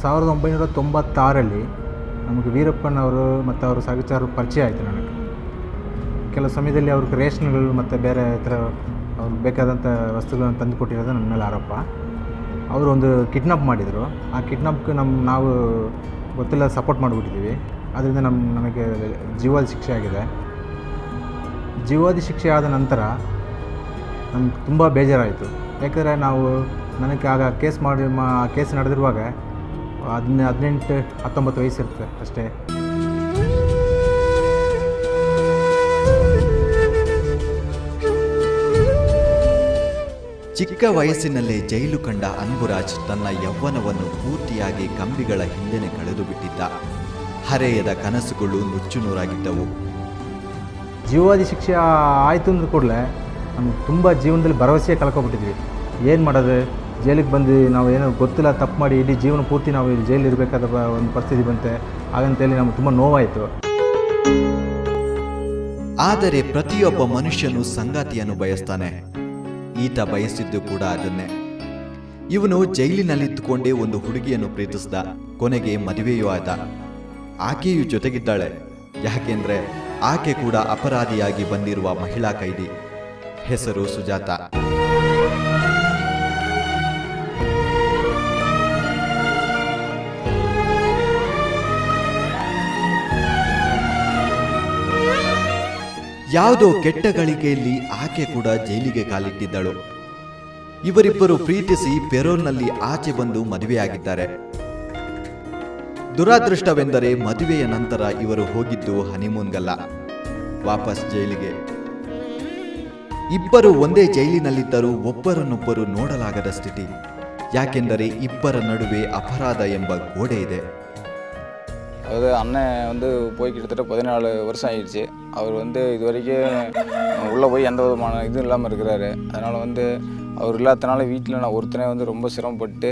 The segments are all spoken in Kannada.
1996ರಲ್ಲಿ ನಮಗೆ ವೀರಪ್ಪನವರು ಮತ್ತು ಅವರ ಸಹಚರರು ಪರಿಚಯ ಆಯಿತು ನನಗೆ. ಕೆಲವು ಸಮಯದಲ್ಲಿ ಅವ್ರಿಗೆ ರೇಷನ್ಗಳು ಮತ್ತು ಬೇರೆ ಥರ ಅವ್ರಿಗೆ ಬೇಕಾದಂಥ ವಸ್ತುಗಳನ್ನು ತಂದು ಕೊಟ್ಟಿರೋದು ನನ್ನ ಮೇಲೆ ಆರೋಪ. ಅವರು ಒಂದು ಕಿಡ್ನಾಪ್ ಮಾಡಿದರು. ಆ ಕಿಡ್ನಾಪ್ಗೆ ನಾವು ಗೊತ್ತಿಲ್ಲ ಸಪೋರ್ಟ್ ಮಾಡಿಬಿಟ್ಟಿದ್ದೀವಿ. ಅದರಿಂದ ನನಗೆ ಜೀವಾವಧಿ ಶಿಕ್ಷೆ ಆಗಿದೆ. ಜೀವಾವಧಿ ಶಿಕ್ಷೆ ಆದ ನಂತರ ನಮ್ಗೆ ತುಂಬ ಬೇಜಾರಾಯಿತು. ಯಾಕಂದರೆ ನನಗೆ ಆಗ ಕೇಸ್ ನಡೆದಿರುವಾಗ 18-19 ವಯಸ್ಸಿರುತ್ತೆ ಅಷ್ಟೇ. ಚಿಕ್ಕ ವಯಸ್ಸಿನಲ್ಲೇ ಜೈಲು ಕಂಡ ಅನ್ಬುರಾಜ್ ತನ್ನ ಯೌವನವನ್ನು ಪೂರ್ತಿಯಾಗಿ ಕಂಬಿಗಳ ಹಿಂದೆನೆ ಕಳೆದು ಬಿಟ್ಟಿದ್ದ. ಹರೆಯದ ಕನಸುಗಳು ನುಚ್ಚುನೂರಾಗಿದ್ದವು. ಜೀವಾವಧಿ ಶಿಕ್ಷೆ ಆಯಿತು ಅಂದ ಕೂಡಲೇ ನಮ್ಗೆ ತುಂಬ ಜೀವನದಲ್ಲಿ ಭರವಸೆ ಕಳ್ಕೊಬಿಟ್ಟಿದ್ವಿ. ಏನು ಮಾಡೋದು, ಜೈಲಿಗೆ ಬಂದು ನಾವು ಏನೋ ಗೊತ್ತಿಲ್ಲ ತಪ್ಪು ಮಾಡಿ ಇಡೀ ಜೀವನ ಪೂರ್ತಿ ನಾವು ಇಲ್ಲಿ ಜೈಲು ಇರಬೇಕಾದ ಒಂದು ಪರಿಸ್ಥಿತಿ ಬಂತೆ. ಹಾಗಂತೇಳಿ ನಮ್ಗೆ ತುಂಬ ನೋವಾಯಿತು. ಆದರೆ ಪ್ರತಿಯೊಬ್ಬ ಮನುಷ್ಯನು ಸಂಗಾತಿಯನ್ನು ಬಯಸ್ತಾನೆ. ಈತ ಬಯಸಿದ್ದು ಕೂಡ ಅದನ್ನೇ. ಇವನು ಜೈಲಿನಲ್ಲಿದ್ದುಕೊಂಡೇ ಒಂದು ಹುಡುಗಿಯನ್ನು ಪ್ರೀತಿಸಿದ. ಕೊನೆಗೆ ಮದುವೆಯೂ ಆದ. ಆಕೆಯು ಜೊತೆಗಿದ್ದಾಳೆ. ಯಾಕೆಂದ್ರೆ ಆಕೆ ಕೂಡ ಅಪರಾಧಿಯಾಗಿ ಬಂದಿರುವ ಮಹಿಳಾ ಕೈದಿ. ಹೆಸರು ಸುಜಾತ. ಯಾವುದೋ ಕೆಟ್ಟ ಗಳಿಗೆಯಲ್ಲಿ ಆಕೆ ಕೂಡ ಜೈಲಿಗೆ ಕಾಲಿಟ್ಟಿದ್ದಳು. ಇವರಿಬ್ಬರು ಪ್ರೀತಿಸಿ ಪೆರೋಲ್ನಲ್ಲಿ ಆಚೆ ಬಂದು ಮದುವೆಯಾಗಿದ್ದಾರೆ. ದುರಾದೃಷ್ಟವೆಂದರೆ ಮದುವೆಯ ನಂತರ ಇವರು ಹೋಗಿದ್ದು ಹನಿಮೂನ್ಗಲ್ಲ, ವಾಪಸ್ ಜೈಲಿಗೆ. ಇಬ್ಬರು ಒಂದೇ ಜೈಲಿನಲ್ಲಿದ್ದರೂ ಒಬ್ಬರನ್ನೊಬ್ಬರು ನೋಡಲಾಗದ ಸ್ಥಿತಿ. ಯಾಕೆಂದರೆ ಇಬ್ಬರ ನಡುವೆ ಅಪರಾಧ ಎಂಬ ಗೋಡೆ ಇದೆ. அதாவது அண்ணன் போய் கிட்டத்தட்ட 14 வருஷம் ஆயிடுச்சு. அவர் இது வரைக்கும் உள்ளே போய் எந்த விதமான இதுவும் இல்லாமல் இருக்கிறாரு. அதனால் அவர் இல்லாதனால வீட்டில் நான் ஒருத்தனே ரொம்ப சிரமப்பட்டு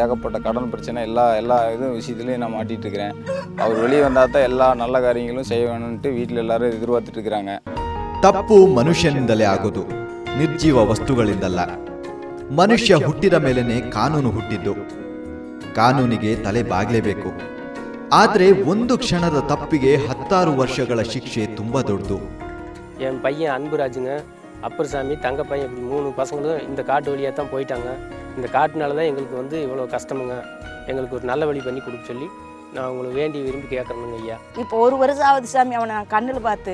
ஏகப்பட்ட கடன் பிரச்சனை எல்லா விஷயத்துலையும் நான் மாட்டிகிட்டு இருக்கிறேன். அவர் வெளியே வந்தால் தான் எல்லா நல்ல காரியங்களும் செய்ய வேணும்ட்டு வீட்டில் எல்லாரும் எதிர்பார்த்துட்டு இருக்கிறாங்க. ತಪ್ಪು ಮನುಷ್ಯನಿಂದಲೇ ಆಗೋದು, ನಿರ್ಜೀವ ವಸ್ತುಗಳಿಂದಲ್ಲ. ಮನುಷ್ಯ ಹುಟ್ಟಿದ ಮೇಲೇನೆ ಕಾನೂನು ಹುಟ್ಟಿದ್ದು. ಕಾನೂನಿಗೆ ತಲೆ ಬಾಗಲೇಬೇಕು. ಆದರೆ ಒಂದು ಕ್ಷಣದ ತಪ್ಪಿಗೆ 16 ವರ್ಷಗಳ ಶಿಕ್ಷೆ ತುಂಬಾ ದೊಡ್ಡದು. என் பையன் அன்புராஜுங்க, அப்பர்சாமி, தங்க பையன், இப்படி 3 பசங்களும் இந்த காட்டு வழியாக தான் போயிட்டாங்க. இந்த காட்டுனால தான் எங்களுக்கு இவ்வளோ கஷ்டமுங்க. எங்களுக்கு ஒரு நல்ல வழி பண்ணி கொடுக்க சொல்லி நான் உங்களுக்கு வேண்டி விரும்பி கேட்குறேனுங்க ஐயா. இப்போ 1 வருஷம் ஆகுது சாமி. அவனை நான் கண்ணில் பார்த்து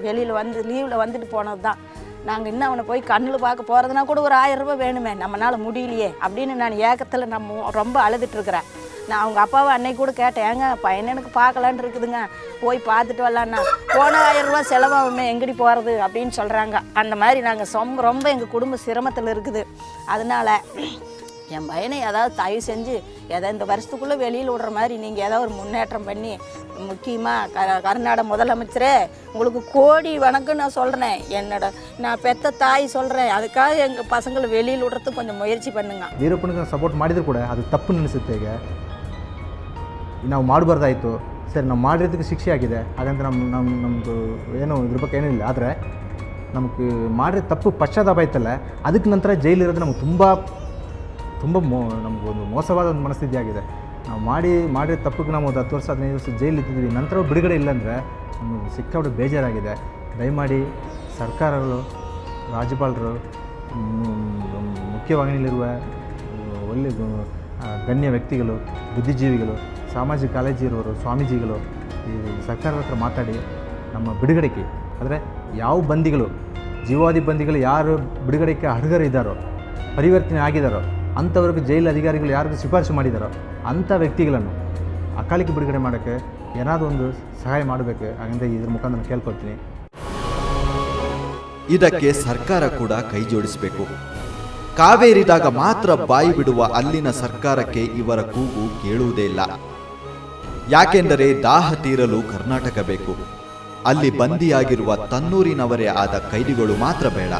வெளியில் லீவில் வந்துட்டு போனது தான். நாங்கள் இன்னும் அவனை போய் கண்ணில் பார்க்க போகிறதுனா கூட ஒரு 1000 ரூபாய் வேணுமே, நம்மளால் முடியலையே அப்படின்னு நான் ஏக்கத்தில் ரொம்ப அழுதுட்டுருக்குறேன். நான் அவங்க அப்பாவை அன்னைக்கு கூட கேட்டேன், ஏங்க பையனுக்கு பார்க்கலான் இருக்குதுங்க, போய் பார்த்துட்டு வரலான்னா. போன 1000 ரூபா செலவாகுமே, எங்கடி போகிறது அப்படின்னு சொல்கிறாங்க. அந்த மாதிரி நாங்கள் ரொம்ப எங்கள் குடும்ப சிரமத்தில் இருக்குது. அதனால் என் பையனை ஏதாவது தயவு செஞ்சு இந்த வருஷத்துக்குள்ளே வெளியில் விடுற மாதிரி நீங்கள் ஏதாவது ஒரு முன்னேற்றம் பண்ணி, முக்கியமாக கர்நாடக முதலமைச்சரே உங்களுக்கு கோடி வணக்கம் நான் சொல்கிறேன். நான் பெத்த தாய் சொல்கிறேன். அதுக்காக எங்கள் பசங்களை வெளியில் விடுறதுக்கு கொஞ்சம் ಮುಯರ್ಚಿ பண்ணுங்க. ವೀರಪ್ಪನಿಗೆ ಸಪೋರ್ಟ್ ಮಾಡಿದ್ರು ಕೂಡ ಅದು ತಪ್ಪು ಅನಿಸುತ್ತೆ. ಈಗ ನಾವು ಮಾಡಬಾರ್ದಾಯಿತು. ಸರಿ, ನಾವು ಮಾಡಿರೋದಕ್ಕೆ ಶಿಕ್ಷೆ ಆಗಿದೆ, ಹಾಗಂತ ನಮ್ಮದು ಏನೋ ಇದ್ರ ಬಗ್ಗೆ ಏನೂ ಇಲ್ಲ. ಆದರೆ ನಮಗೆ ಮಾಡಿರೋ ತಪ್ಪು ಪಶ್ಚಾತ್ತಾಪ ಆಯ್ತಲ್ಲ, ಅದಕ್ಕೆ ನಂತರ ಜೈಲಿರೋದು ನಮಗೆ ನಮಗೊಂದು ಮೋಸವಾದ ಒಂದು ಮನಸ್ಥಿತಿ ಆಗಿದೆ. ನಾವು ಮಾಡಿರೋ ತಪ್ಪಿಗೆ ನಾವು 10 ವರ್ಷ 15 ವರ್ಷ ಜೈಲಿದ್ದಿದ್ವಿ. ನಂತರ ಬಿಡುಗಡೆ ಇಲ್ಲಾಂದರೆ ನಮಗೆ ಸಿಕ್ಕಾಬಿಟ್ಟು ಬೇಜಾರಾಗಿದೆ. ದಯಮಾಡಿ ಸರ್ಕಾರಗಳು, ರಾಜ್ಯಪಾಲರು, ಮುಖ್ಯವಾಹಿನಿಯಲ್ಲಿರುವ ಒಳ್ಳೆ ಗಣ್ಯ ವ್ಯಕ್ತಿಗಳು, ಬುದ್ಧಿಜೀವಿಗಳು, ಸಾಮಾಜಿಕ ಕಾಳಜಿ ಇರುವವರು, ಸ್ವಾಮೀಜಿಗಳು ಈ ಸರ್ಕಾರದ ಹತ್ರ ಮಾತಾಡಿ ನಮ್ಮ ಬಿಡುಗಡೆಗೆ, ಅಂದರೆ ಯಾವ ಬಂದಿಗಳು, ಜೀವಾವಧಿ ಬಂದಿಗಳು ಯಾರು ಬಿಡುಗಡೆಗೆ ಅರ್ಹರಿದ್ದಾರೋ, ಪರಿವರ್ತನೆ ಆಗಿದ್ದಾರೋ ಅಂಥವ್ರಿಗೆ ಜೈಲು ಅಧಿಕಾರಿಗಳು ಯಾರಿಗೂ ಶಿಫಾರಸು ಮಾಡಿದಾರೋ ಅಂಥ ವ್ಯಕ್ತಿಗಳನ್ನು ಅಕಾಲಿಕ ಬಿಡುಗಡೆ ಮಾಡೋಕ್ಕೆ ಏನಾದರೂ ಒಂದು ಸಹಾಯ ಮಾಡಬೇಕು. ಹಾಗಂತ ಇದ್ರ ಮುಖಾಂತರ ಕೇಳ್ಕೊಳ್ತೀನಿ. ಇದಕ್ಕೆ ಸರ್ಕಾರ ಕೂಡ ಕೈ ಜೋಡಿಸಬೇಕು. ಕಾವೇರಿದಾಗ ಮಾತ್ರ ಬಾಯಿ ಬಿಡುವ ಅಲ್ಲಿನ ಸರ್ಕಾರಕ್ಕೆ ಇವರ ಕೂಗು ಕೇಳುವುದೇ ಇಲ್ಲ. ಯಾಕೆಂದರೆ ದಾಹ ತೀರಲು ಕರ್ನಾಟಕ ಬೇಕು. ಅಲ್ಲಿ ಬಂದಿಯಾಗಿರುವ ತನ್ನೂರಿನವರೇ ಆದ ಕೈದಿಗಳು ಮಾತ್ರ ಬೇಡ.